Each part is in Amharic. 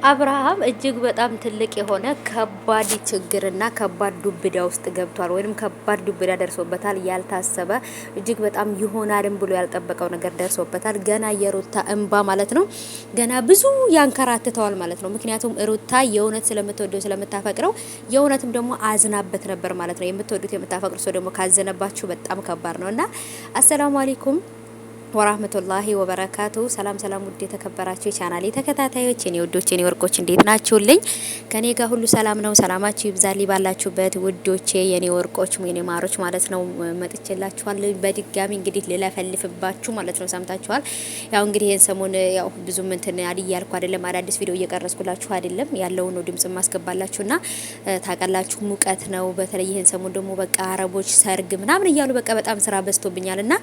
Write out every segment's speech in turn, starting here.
አብርሃም እጅግ በጣም ትልቅ የሆነ ከባድ ችግርና ከባድ ዱብዳ ውስጥ ገብቷል፣ ወይም ከባድ ዱብዳ ደርሶበታል። ያልታሰበ እጅግ በጣም ይሆናልም ብሎ ያልጠበቀው ነገር ደርሶበታል። ገና የሩታ እንባ ማለት ነው ገና ብዙ ያንከራትተዋል ማለት ነው። ምክንያቱም ሩታ የእውነት ስለምትወደው ስለምታፈቅረው የእውነትም ደግሞ አዝናበት ነበር ማለት ነው። የምትወዱት የምታፈቅሩት ሰው ደግሞ ካዘነባችሁ በጣም ከባድ ነውና አሰላሙ አለይኩም ወራህመቱላሂ ወበረካቱ። ሰላም ሰላም፣ ውድ የተከበራችሁ የቻናሌ ተከታታዮች የኔ ውዶች የኔ ወርቆች እንዴት ናችሁልኝ? ከኔ ጋር ሁሉ ሰላም ነው። ሰላማችሁ ይብዛልኝ ባላችሁበት ውዶቼ የኔ ወርቆች የኔ ማሮች ማለት ነው። መጥቼላችኋለሁ በድጋሚ እንግዲህ ልለፈልፍባችሁ ማለት ነው። ሰምታችኋል። ያው እንግዲህ ይሄን ሰሞን ያው ብዙም እንትን አልያልኩ አይደለም፣ አዳዲስ ቪዲዮ እየቀረስኩላችሁ አይደለም ያለው ነው ድምጽ ማስገባላችሁና ታውቃላችሁ፣ ሙቀት ነው። በተለይ ይሄን ሰሞን ደግሞ በቃ አረቦች ሰርግ ምናምን እያሉ በቃ በጣም ስራ በዝቶብኛልና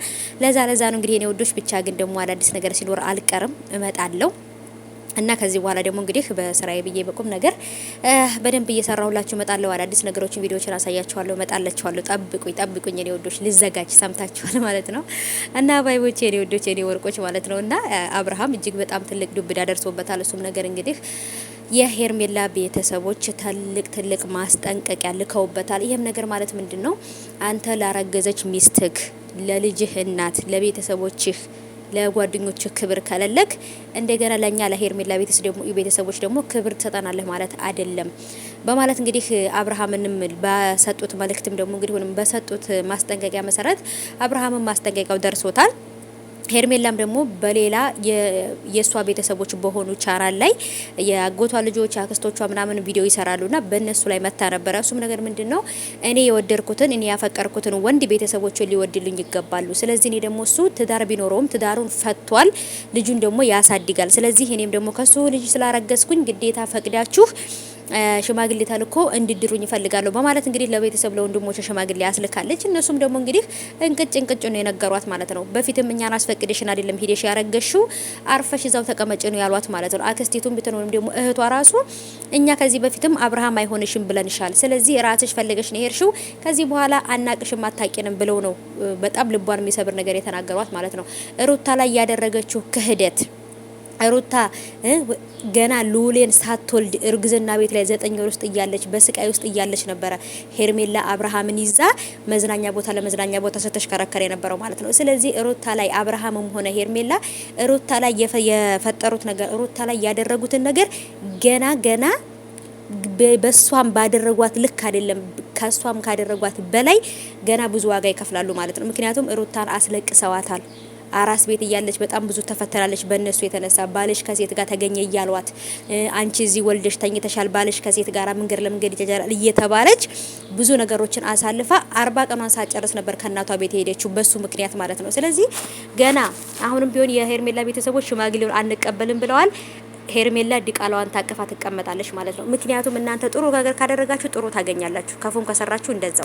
ለዛ ነው እንግዲህ እኔ ወዶች ብቻ ግን ደግሞ አዳዲስ ነገር ሲኖር አልቀርም እመጣለሁ። እና ከዚህ በኋላ ደግሞ እንግዲህ በስራዬ ብዬ በቁም ነገር በደንብ እየሰራሁላችሁ እመጣለሁ። አዳዲስ ነገሮችን ቪዲዮዎችን አሳያችኋለሁ፣ እመጣላችኋለሁ። ጠብቁኝ የኔ ወዶች፣ ልዘጋጅ ሰምታችኋል ማለት ነው። እና ባይቦቼ የኔ ወዶች የኔ ወርቆች ማለት ነው። እና አብርሃም እጅግ በጣም ትልቅ ዱብዳ ደርሶበታል። እሱም ነገር እንግዲህ የሄርሜላ ቤተሰቦች ትልቅ ማስጠንቀቂያ ልከውበታል። ይሄም ነገር ማለት ምንድነው? አንተ ላረገዘች ሚስትህ፣ ለልጅህ እናት፣ ለቤተሰቦችህ፣ ለጓደኞችህ ክብር ከሌለክ እንደገና ለኛ ለሄርሜላ ቤተሰቦች ደግሞ ክብር ትሰጠናለህ ማለት አይደለም በማለት እንግዲህ አብርሃምንም በሰጡት መልእክትም ደግሞ እንግዲህ በሰጡት ማስጠንቀቂያ መሰረት አብርሃምን ማስጠንቀቂያው ደርሶታል። ሄርሜላም ደግሞ በሌላ የሷ ቤተሰቦች በሆኑ ቻናል ላይ የአጎቷ ልጆች አክስቶቿ ምናምን ቪዲዮ ይሰራሉና በእነሱ ላይ መታ ነበረ። እሱም ነገር ምንድነው? እኔ የወደድኩትን እኔ ያፈቀርኩትን ወንድ ቤተሰቦች ሊወድልኝ ይገባሉ። ስለዚህ እኔ ደግሞ እሱ ትዳር ቢኖረውም ትዳሩን ፈቷል፣ ልጁን ደግሞ ያሳድጋል። ስለዚህ እኔም ደግሞ ከሱ ልጅ ስላረገዝኩኝ ግዴታ ፈቅዳችሁ ሽማግሌ ተልኮ እንድድሩኝ ይፈልጋለሁ በማለት እንግዲህ ለቤተሰብ ለወንድሞች ሽማግሌ ያስልካለች። እነሱም ደግሞ እንግዲህ እንቅጭ ነው የነገሯት ማለት ነው። በፊትም እኛን አስፈቅደሽን አይደለም ሄደሽ ያረገሽው አርፈሽ እዛው ተቀመጭ ነው ያሏት ማለት ነው። አክስቲቱም ቢትሆንም ደግሞ እህቷ ራሱ እኛ ከዚህ በፊትም አብርሃም አይሆንሽም ብለንሻል፣ ስለዚህ ራስሽ ፈልገሽ ነው ሄርሽው፣ ከዚህ በኋላ አናቅሽም አታቂንም ብለው ነው በጣም ልቧን የሚሰብር ነገር የተናገሯት ማለት ነው። ሩታ ላይ ያደረገችው ክህደት ሩታ ገና ሉሌን ሳትወልድ እርግዝና ቤት ላይ 9 ወር ውስጥ እያለች በስቃይ ውስጥ እያለች ነበረ ሄርሜላ አብርሃምን ይዛ መዝናኛ ቦታ ስተሽከረከረ የነበረው ማለት ነው። ስለዚህ ሩታ ላይ አብርሃምም ሆነ ሄርሜላ ሩታ ላይ የፈጠሩት ነገር ሩታ ላይ ያደረጉትን ነገር ገና በሷም ባደረጓት ልክ አይደለም፣ ከሷም ካደረጓት በላይ ገና ብዙ ዋጋ ይከፍላሉ ማለት ነው። ምክንያቱም ሩታን አስለቅሰዋታል። አራስ ቤት እያለች በጣም ብዙ ተፈተናለች በእነሱ የተነሳ። ባልሽ ከሴት ጋር ተገኘ እያሏት፣ አንቺ እዚህ ወልደሽ ተኝተሻል፣ ባልሽ ከሴት ጋር መንገድ ለመንገድ ይጀራል እየተባለች ብዙ ነገሮችን አሳልፋ 40 ቀኗን ሳጨርስ ነበር ከእናቷ ቤት ሄደችው በሱ ምክንያት ማለት ነው። ስለዚህ ገና አሁንም ቢሆን የሄርሜላ ቤተሰቦች ሽማግሌውን አንቀበልም ብለዋል። ሄርሜላ ዲቃላዋን ታቀፋ ትቀመጣለች ማለት ነው። ምክንያቱም እናንተ ጥሩ ነገር ካደረጋችሁ ጥሩ ታገኛላችሁ፣ ከፉን ከሰራችሁ እንደዛው